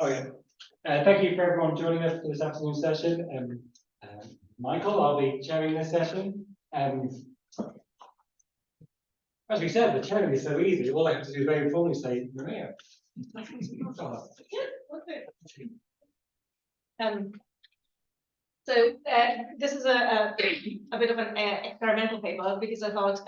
Oh, yeah. Thank you for everyone joining us for this afternoon session. Michael, I'll be chairing this session. As we said, the chairing is so easy. All I have to do is very formally say, Maria. So this is a bit of an experimental paper because I thought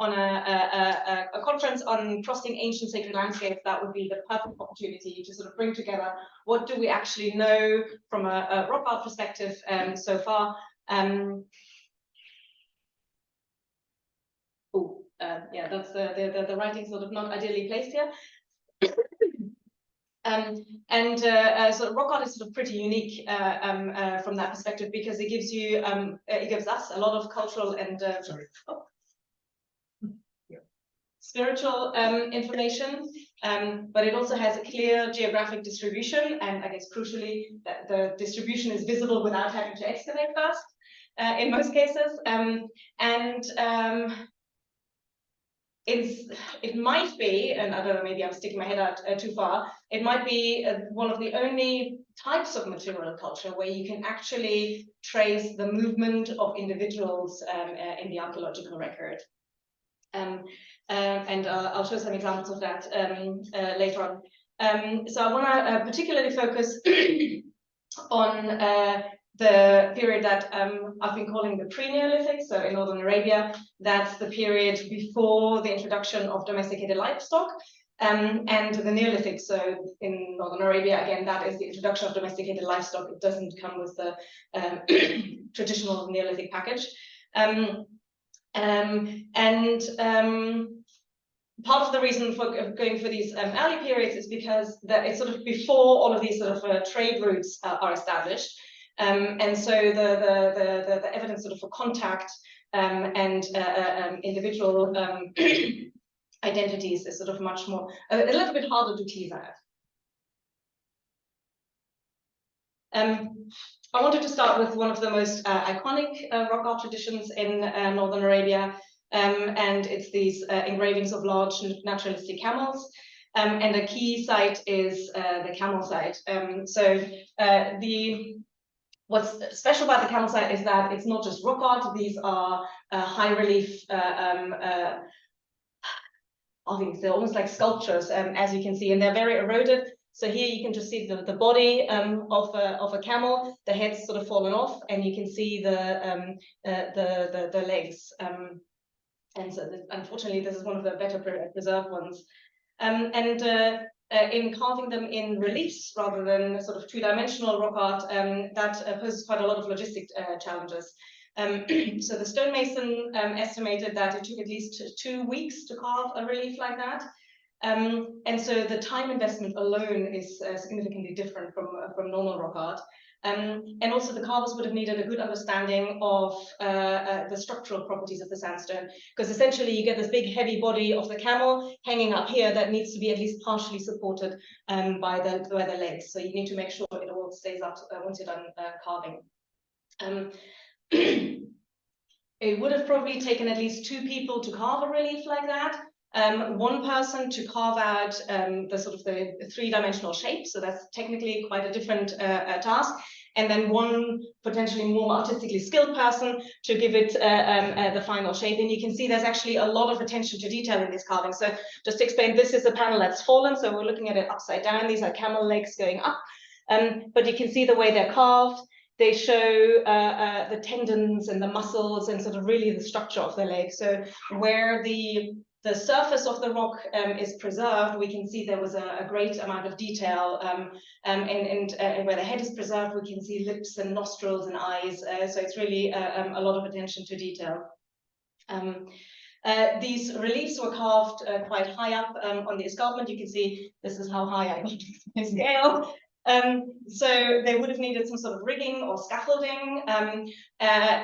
on a conference on crossing ancient sacred landscapes, that would be the perfect opportunity to sort of bring together what do we actually know from a rock art perspective so far. Yeah, that's the writing sort of not ideally placed here. So rock art is sort of pretty unique from that perspective because it gives you it gives us a lot of cultural and spiritual information, but it also has a clear geographic distribution, and I guess crucially that the distribution is visible without having to excavate first in most cases, it might be, and I don't know, maybe I'm sticking my head out too far, it might be one of the only types of material culture where you can actually trace the movement of individuals in the archaeological record. And I'll show some examples of that later on. So I want to particularly focus on the period that I've been calling the pre-Neolithic, so in Northern Arabia, that's the period before the introduction of domesticated livestock, and the Neolithic, so in Northern Arabia, again, that is the introduction of domesticated livestock. It doesn't come with the traditional Neolithic package. Part of the reason for going for these early periods is because it's sort of before all of these sort of trade routes are established. And so the evidence sort of for contact and individual identities is sort of much more, a little bit harder to tease out. I wanted to start with one of the most iconic rock art traditions in Northern Arabia, and it's these engravings of large naturalistic camels. And a key site is the camel site. What's special about the camel site is that it's not just rock art. These are high relief carvings. They're almost like sculptures, as you can see, and they're very eroded. So here you can just see the body of a camel. The head's sort of fallen off, and you can see the legs. And so, unfortunately, this is one of the better preserved ones. In carving them in reliefs rather than sort of two-dimensional rock art, that poses quite a lot of logistic challenges. So the stonemason estimated that it took at least 2 weeks to carve a relief like that. And so the time investment alone is significantly different from normal rock art. And also the carvers would have needed a good understanding of the structural properties of the sandstone, because essentially you get this big heavy body of the camel hanging up here that needs to be at least partially supported by the legs. So you need to make sure it all stays up once you're done carving. It would have probably taken at least 2 people to carve a relief like that. 1 person to carve out the sort of the 3-dimensional shape, so that's technically quite a different task, and then 1 potentially more artistically skilled person to give it the final shape. And you can see there's actually a lot of attention to detail in this carving. So just to explain, this is a panel that's fallen, so we're looking at it upside down. These are camel legs going up, but you can see the way they're carved. They show the tendons and the muscles and sort of really the structure of the leg. So where the surface of the rock is preserved, we can see there was a great amount of detail, and where the head is preserved, we can see lips and nostrils and eyes. So it's really a lot of attention to detail. These reliefs were carved quite high up on the escarpment. You can see this is how high I got my scale. So they would have needed some sort of rigging or scaffolding.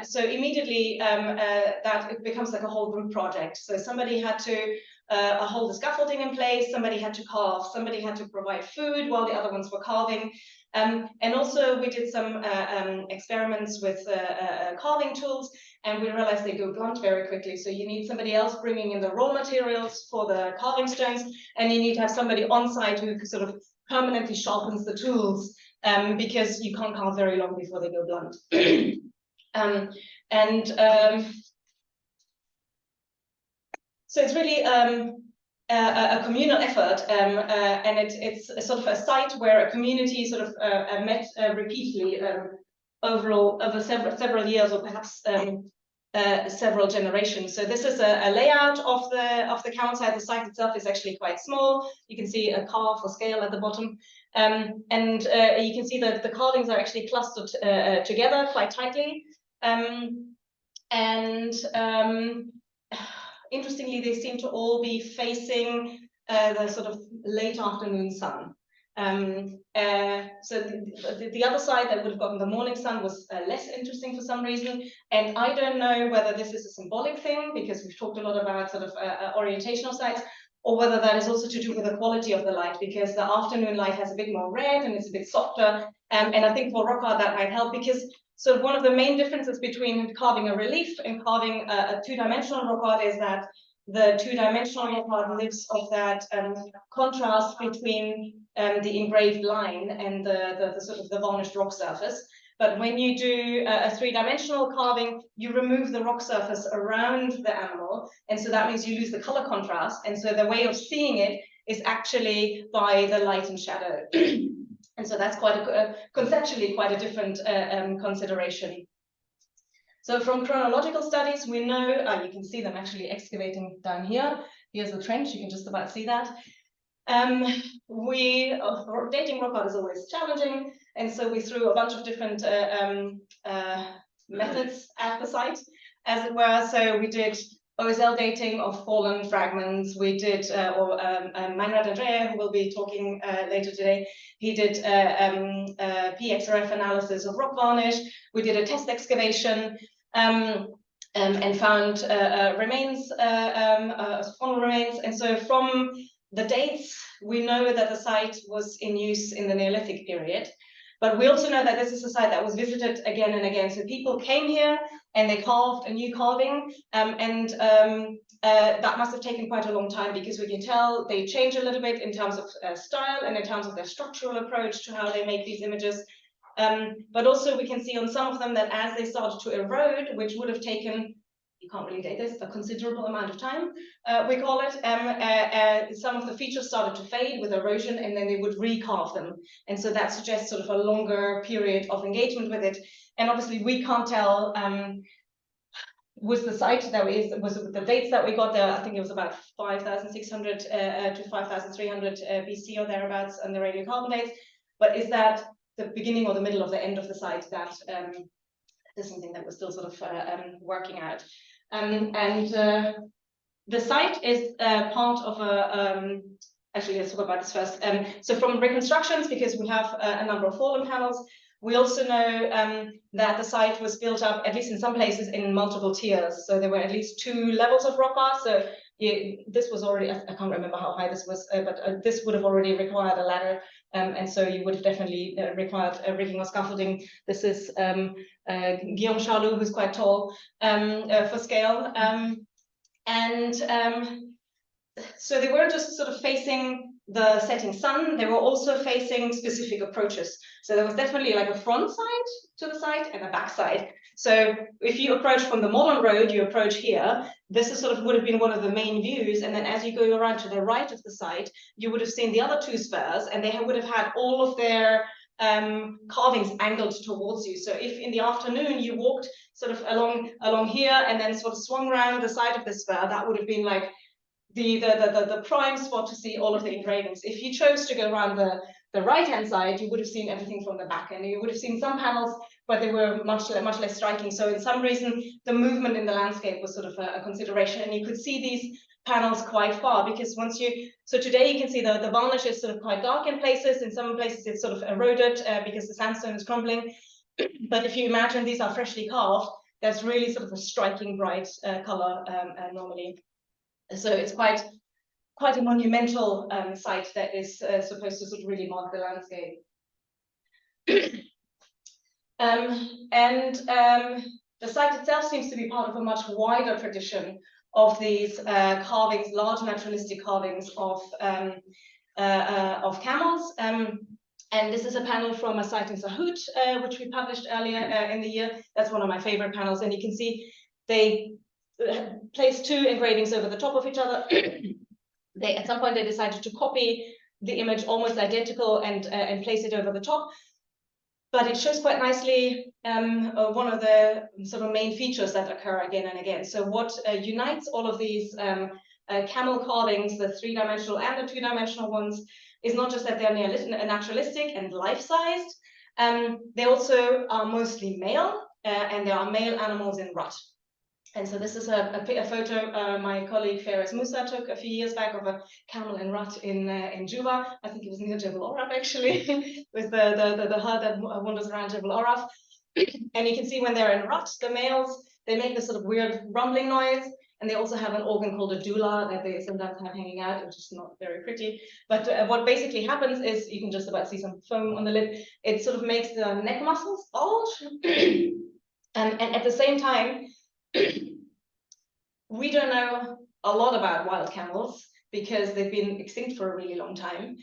So immediately that it becomes like a whole group project. So somebody had to hold the scaffolding in place, somebody had to carve, somebody had to provide food while the other ones were carving. And also we did some experiments with carving tools, and we realized they go blunt very quickly. So you need somebody else bringing in the raw materials for the carving stones, and you need to have somebody on site who sort of permanently sharpens the tools because you can't carve very long before they go blunt. So it's really a communal effort, and it's a sort of a site where a community sort of met repeatedly over several years, or perhaps several generations. So this is a layout of the campsite. The site itself is actually quite small. You can see a carve for scale at the bottom, and you can see that the carvings are actually clustered together quite tightly. Interestingly, they seem to all be facing the sort of late afternoon sun. So the other side that would have gotten the morning sun was less interesting for some reason. And I don't know whether this is a symbolic thing, because we've talked a lot about sort of orientational sites, or whether that is also to do with the quality of the light, because the afternoon light has a bit more red and it's a bit softer. And I think for rock art that might help, because so one of the main differences between carving a relief and carving a two-dimensional rock art is that the two-dimensional rock art lives of that contrast between the engraved line and the sort of the varnished rock surface. But when you do a three-dimensional carving, you remove the rock surface around the animal, and so that means you lose the color contrast. And so the way of seeing it is actually by the light and shadow. And so that's quite conceptually quite a different consideration. So from chronological studies, we know, you can see them actually excavating down here. Here's the trench, you can just about see that. Dating rock art is always challenging, and so we threw a bunch of different methods at the site, as it were. So we did OSL dating of fallen fragments. We did, Meinrad Andrea, who will be talking later today, he did PXRF analysis of rock varnish. We did a test excavation and found remains, faunal remains. And so from the dates, we know that the site was in use in the Neolithic period. But we also know that this is a site that was visited again and again. So people came here and they carved a new carving, that must have taken quite a long time, because we can tell they change a little bit in terms of style and in terms of their structural approach to how they make these images. But also we can see on some of them that as they started to erode, which would have taken, you can't really date this, a considerable amount of time, we call it, some of the features started to fade with erosion, and then they would recarve them. And so that suggests sort of a longer period of engagement with it. And obviously we can't tell, was the site that was the dates that we got there, I think it was about 5,600 to 5,300 BC or thereabouts on the radiocarbon dates. But is that the beginning or the middle of the end of the site? That is something that we're still sort of working out. The site is part of a, actually let's talk about this first. So from reconstructions, because we have a number of fallen panels, we also know that the site was built up, at least in some places, in multiple tiers. So there were at least 2 levels of rock art. So this was already, I can't remember how high this was, but this would have already required a ladder. And so you would have definitely required rigging or scaffolding. This is Guillaume Charlot, who's quite tall for scale. So they weren't just sort of facing the setting sun, they were also facing specific approaches. So there was definitely like a front side to the site and a back side. So if you approach from the modern road, you approach here, this is sort of would have been one of the main views. And then as you go around to the right of the site, you would have seen the other 2 spurs, and they would have had all of their carvings angled towards you. So if in the afternoon you walked sort of along here and then sort of swung around the side of the spur, that would have been like the prime spot to see all of the engravings. If you chose to go around the right-hand side, you would have seen everything from the back, and you would have seen some panels, but they were much less striking. So in some reason, the movement in the landscape was sort of a consideration, and you could see these panels quite far, because so today you can see the varnish is sort of quite dark in places. In some places it's sort of eroded because the sandstone is crumbling. But if you imagine these are freshly carved, there's really sort of a striking bright color normally. So it's quite a monumental site that is supposed to sort of really mark the landscape. The site itself seems to be part of a much wider tradition of these carvings, large naturalistic carvings of of camels. And this is a panel from a site in Sahut, which we published earlier in the year. That's one of my favorite panels. And you can see they placed two engravings over the top of each other. At some point, they decided to copy the image almost identical and place it over the top. But it shows quite nicely one of the sort of main features that occur again and again. So what unites all of these camel carvings, the three-dimensional and the two-dimensional ones, is not just that they're naturalistic and life-sized, they also are mostly male, and there are male animals in rut. And so this is a photo my colleague Faris Musa took a few years back of a camel in rut in Juba. I think it was near Jebel Oraf, actually, with the herd that wanders around Jebel Oraf. And you can see when they're in rut, the males, they make this sort of weird rumbling noise. And they also have an organ called a dula that they sometimes have hanging out, which is not very pretty. But what basically happens is, you can just about see some foam on the lip, it sort of makes the neck muscles bulge. And at the same time, we don't know a lot about wild camels because they've been extinct for a really long time.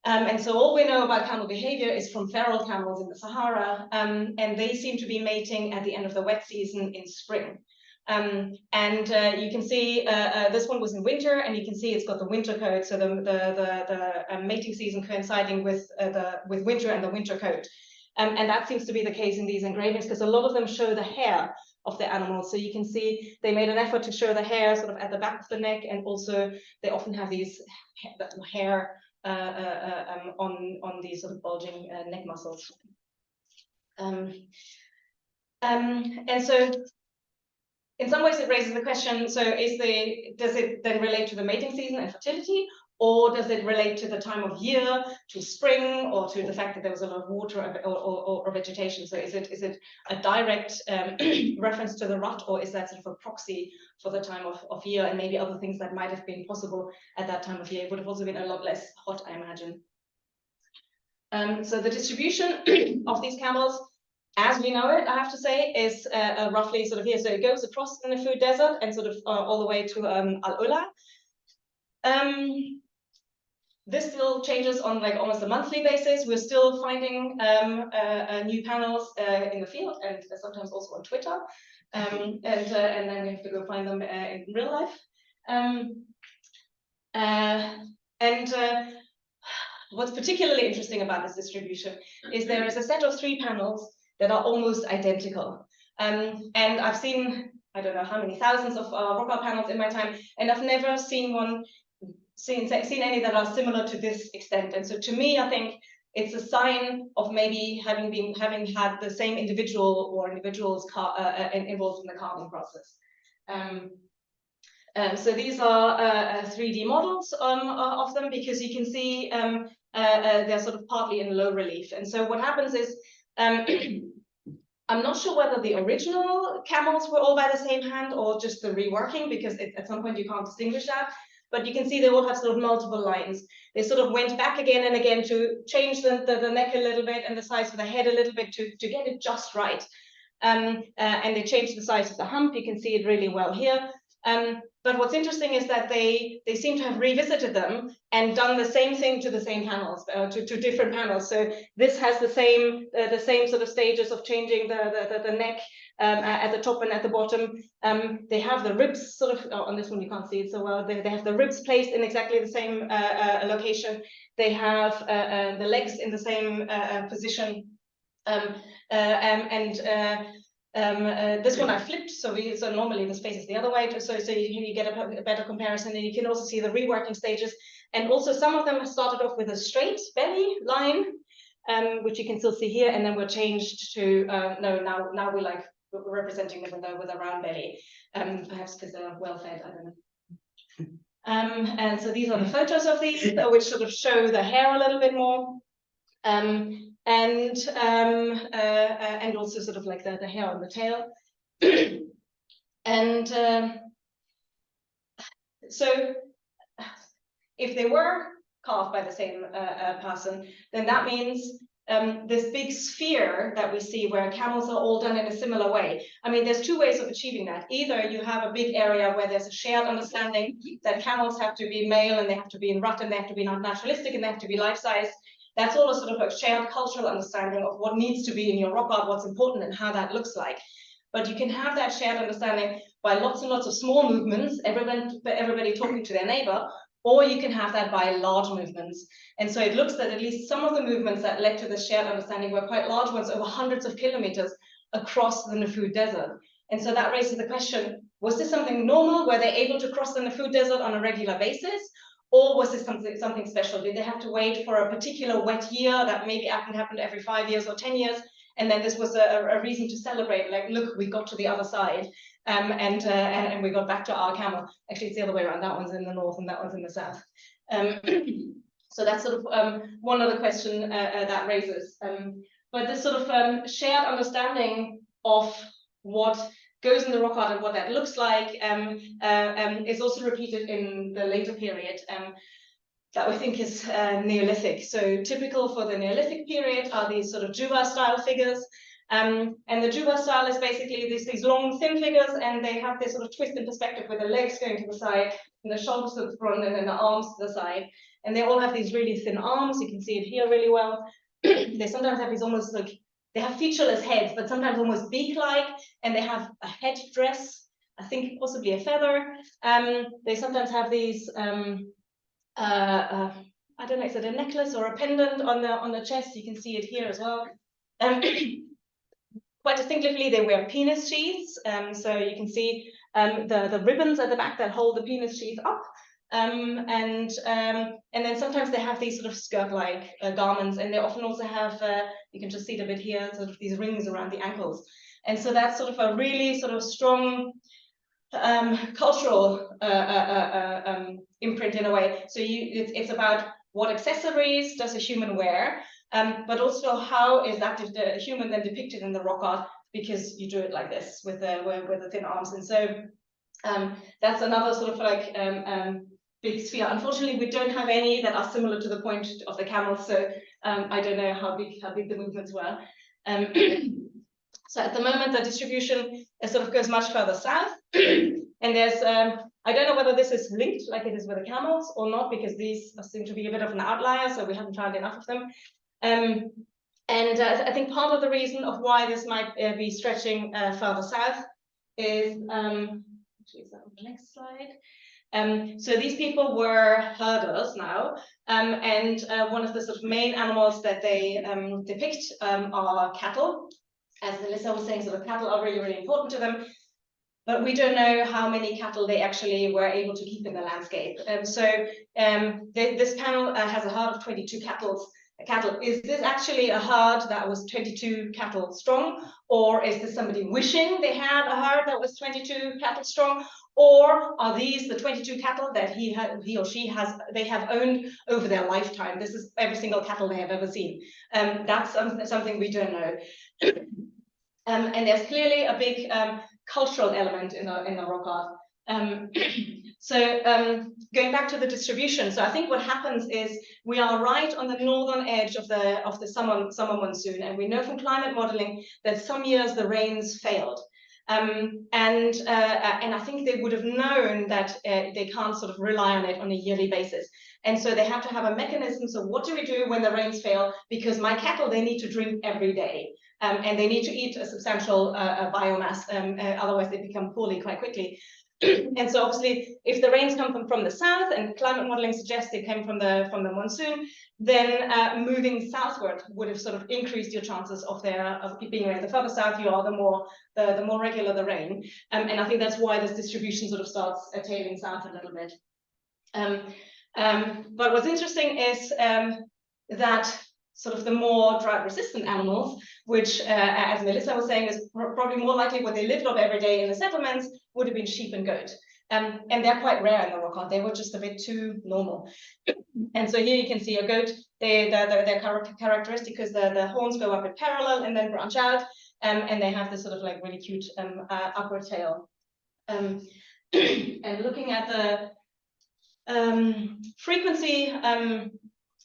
And so all we know about camel behavior is from feral camels in the Sahara, and they seem to be mating at the end of the wet season in spring. You can see this one was in winter, and you can see it's got the winter coat, so the mating season coinciding with winter and the winter coat. And that seems to be the case in these engravings, because a lot of them show the hair of the animals. So you can see they made an effort to show the hair sort of at the back of the neck, and also they often have these hair on these sort of bulging neck muscles. And so in some ways it raises the question, so does it then relate to the mating season and fertility, or does it relate to the time of year, to spring, or to the fact that there was a lot of water or vegetation? So is it a direct reference to the rut, or is that sort of a proxy for the time of year, and maybe other things that might have been possible at that time of year? It would have also been a lot less hot, I imagine. So the distribution of these camels, as we know it, I have to say, is roughly sort of here. So it goes across the food desert and sort of all the way to Al-Ula. This still changes on like almost a monthly basis. We're still finding new panels in the field, and sometimes also on Twitter. And then we have to go find them in real life. What's particularly interesting about this distribution is there is a set of 3 panels that are almost identical. And I've seen, I don't know how many thousands of rock art panels in my time, and I've never seen any that are similar to this extent. And so to me, I think it's a sign of maybe having had the same individual or individuals involved in the carving process. So these are 3D models of them, because you can see they're sort of partly in low relief. And so what happens is, I'm not sure whether the original camels were all by the same hand or just the reworking, because at some point you can't distinguish that. But you can see they all have sort of multiple lines. They sort of went back again and again to change the neck a little bit and the size of the head a little bit to get it just right. And they changed the size of the hump. You can see it really well here. But what's interesting is that they seem to have revisited them and done the same thing to the same panels, to different panels. So this has the same sort of stages of changing the neck at the top and at the bottom. They have the ribs sort of, on this one you can't see it so well, they have the ribs placed in exactly the same location. They have the legs in the same position. This one I flipped, so normally this faces the other way, so you get a better comparison, and you can also see the reworking stages. And also some of them have started off with a straight belly line, which you can still see here, and then were changed to now we're like representing them with a round belly, perhaps because they're well fed, I don't know. And so these are the photos of these, which sort of show the hair a little bit more. And also sort of like the hair on the tail. And so if they were carved by the same person, then that means this big sphere that we see where camels are all done in a similar way. I mean, there's two ways of achieving that. Either you have a big area where there's a shared understanding that camels have to be male and they have to be in rut and they have to be not naturalistic and they have to be life-size. That's all a sort of a shared cultural understanding of what needs to be in your rock art, what's important and how that looks like. But you can have that shared understanding by lots and lots of small movements, everybody talking to their neighbor, or you can have that by large movements. And so it looks that at least some of the movements that led to the shared understanding were quite large ones, over hundreds of kilometers across the Nafud Desert. And so that raises the question, was this something normal? Were they able to cross the Nafud Desert on a regular basis? Or was this something special? Did they have to wait for a particular wet year that maybe happened every 5 years or 10 years? And then this was a reason to celebrate, like, look, we got to the other side. And we got back to our camel. Actually, it's the other way around. That one's in the north and that one's in the south. So that's sort of one other question that raises. But this sort of shared understanding of what goes in the rock art and what that looks like is also repeated in the later period that we think is Neolithic. So typical for the Neolithic period are these sort of Juba style figures. And the Juba style is basically these long, thin figures, and they have this sort of twist in perspective with the legs going to the side, and the shoulders to the front, and then the arms to the side. And they all have these really thin arms. You can see it here really well. They sometimes have these almost like, they have featureless heads, but sometimes almost beak-like, and they have a head dress, I think possibly a feather. They sometimes have these, I don't know, is it a necklace or a pendant on the chest? You can see it here as well. Quite distinctively, they wear penis sheaths. So you can see the ribbons at the back that hold the penis sheath up. And then sometimes they have these sort of skirt-like garments, and they often also have, you can just see it a bit here, sort of these rings around the ankles. And so that's sort of a really sort of strong cultural imprint in a way. So it's about what accessories does a human wear, but also how is that the human then depicted in the rock art, because you do it like this with the thin arms. And so that's another sort of like big sphere. Unfortunately, we don't have any that are similar to the point of the camels, so I don't know how big the movements were. So at the moment, the distribution sort of goes much further south, and there's I don't know whether this is linked like it is with the camels or not, because these seem to be a bit of an outlier, so we haven't found enough of them. And I think part of the reason of why this might be stretching further south is, actually, is that on the next slide? So these people were herders now, and one of the sort of main animals that they depict are cattle. As Melissa was saying, sort of cattle are really, really important to them. But we don't know how many cattle they actually were able to keep in the landscape. This panel has a herd of 22 cattle. Is this actually a herd that was 22 cattle strong, or is this somebody wishing they had a herd that was 22 cattle strong, or are these the 22 cattle that he or she have owned over their lifetime? This is every single cattle they have ever seen. That's something we don't know. And there's clearly a big cultural element in the rock art. Going back to the distribution, so I think what happens is we are right on the northern edge of the summer monsoon, and we know from climate modeling that some years the rains failed. And I think they would have known that they can't sort of rely on it on a yearly basis. And so they have to have a mechanism. So what do we do when the rains fail? Because my cattle, they need to drink every day. And they need to eat a substantial biomass, otherwise they become poorly quite quickly. And so obviously, if the rains come from the south, and climate modeling suggests they came from the monsoon, then moving southward would have sort of increased your chances of being rain. The further south you are, the more regular the rain. And I think that's why this distribution sort of starts tailing south a little bit. But what's interesting is that sort of the more drought-resistant animals, which, as Melissa was saying, is probably more likely what they lived off every day in the settlements, would have been sheep and goat. And they're quite rare in the rock art. They were just a bit too normal. And so here you can see a goat. They're characteristic because the horns go up in parallel and then branch out, and they have this sort of like really cute upward tail. And looking at the frequency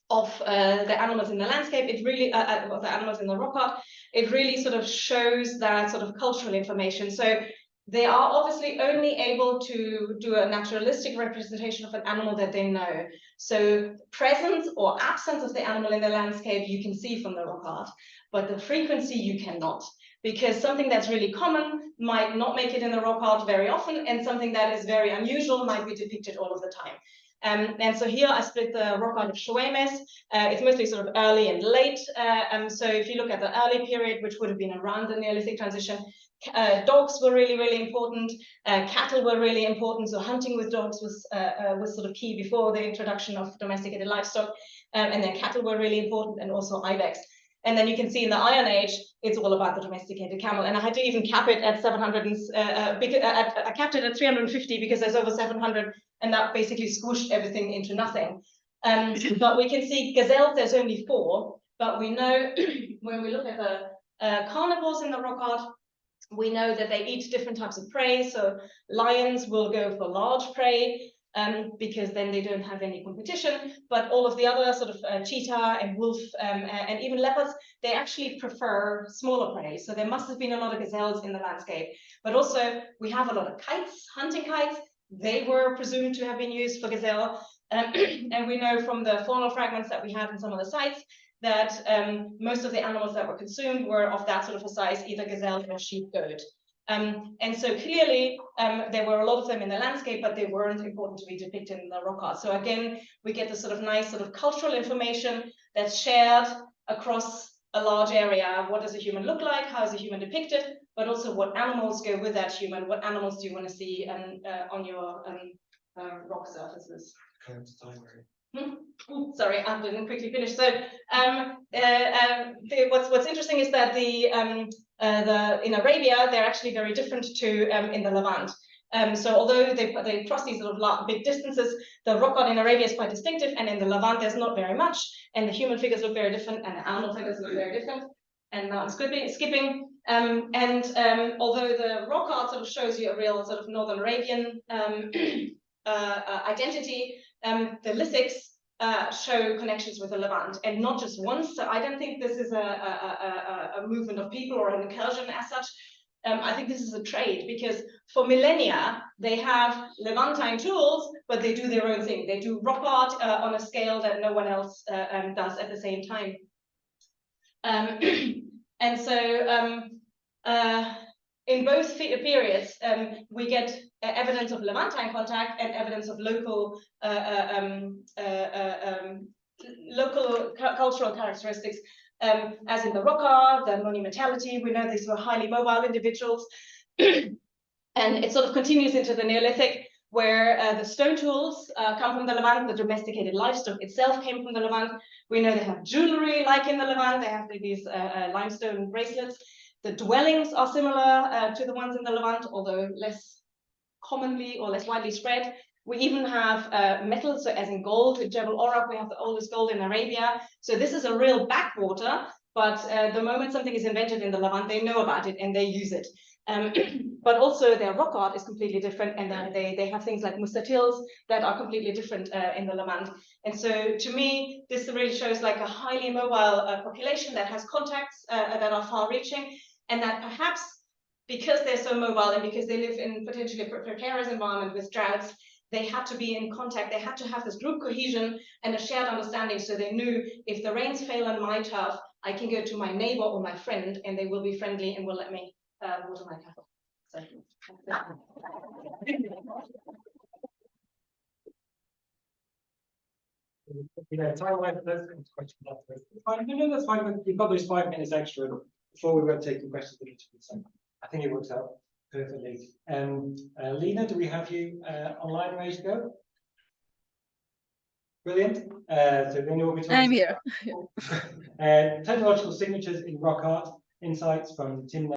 of the animals in the landscape, it really, of the animals in the rock art, it really sort of shows that sort of cultural information. So they are obviously only able to do a naturalistic representation of an animal that they know. So presence or absence of the animal in the landscape you can see from the rock art, but the frequency you cannot, because something that's really common might not make it in the rock art very often, and something that is very unusual might be depicted all of the time. And so here I split the rock art of Shoemes. It's mostly sort of early and late. So if you look at the early period, which would have been around the Neolithic transition, dogs were really, really important. Cattle were really important. So hunting with dogs was sort of key before the introduction of domesticated livestock. And then cattle were really important, and also ibex. And then you can see in the Iron Age, it's all about the domesticated camel. And I had to even cap it at 700, I capped it at 350 because there's over 700, and that basically squished everything into nothing. But we can see gazelles, there's only 4, but we know when we look at the carnivores in the rock art, we know that they eat different types of prey. So lions will go for large prey, because then they don't have any competition. But all of the other sort of cheetah and wolf and even leopards, they actually prefer smaller prey. So there must have been a lot of gazelles in the landscape. But also we have a lot of kites, hunting kites. They were presumed to have been used for gazelle. And we know from the faunal fragments that we have in some of the sites that most of the animals that were consumed were of that sort of a size, either gazelle or sheep goat. And so clearly there were a lot of them in the landscape, but they weren't important to be depicted in the rock art. So again, we get this sort of nice sort of cultural information that's shared across a large area. What does a human look like? How is a human depicted? But also what animals go with that human? What animals do you want to see on your rock surfaces? Sorry, I didn't quickly finish. So what's interesting is that in Arabia, they're actually very different to in the Levant. So although they cross these sort of big distances, the rock art in Arabia is quite distinctive, and in the Levant there's not very much, and the human figures look very different, and the animal figures look very different. And now I'm skipping. Although the rock art sort of shows you a real sort of Northern Arabian identity, the lithics show connections with the Levant, and not just once. So I don't think this is a movement of people or an incursion as such. I think this is a trade, because for millennia they have Levantine tools, but they do their own thing. They do rock art on a scale that no one else does at the same time. And so in both periods, we get evidence of Levantine contact and evidence of local cultural characteristics, as in the rock art, the monumentality. We know these were highly mobile individuals. And it sort of continues into the Neolithic, where the stone tools come from the Levant. The domesticated livestock itself came from the Levant. We know they have jewelry like in the Levant. They have these limestone bracelets. The dwellings are similar to the ones in the Levant, although less commonly or less widely spread. We even have metal, so as in gold, in Jebel Orab, we have the oldest gold in Arabia. So this is a real backwater, but the moment something is invented in the Levant, they know about it and they use it. But also their rock art is completely different, and they have things like mustatils that are completely different in the Levant. And so to me, this really shows like a highly mobile population that has contacts that are far-reaching, and that perhaps because they're so mobile and because they live in potentially a precarious environment with droughts, they had to be in contact. They had to have this group cohesion and a shared understanding, so they knew if the rains fail on my turf, I can go to my neighbor or my friend, and they will be friendly and will let me water my cattle. So, time-wise, there's questions afterwards. No, that's fine. We've got those 5 minutes extra before we were taking questions. So I think it works out perfectly. Lena, do we have you online ready to go? Brilliant. So then you'll be talking. I'm here. Technological signatures in rock art, insights from Tim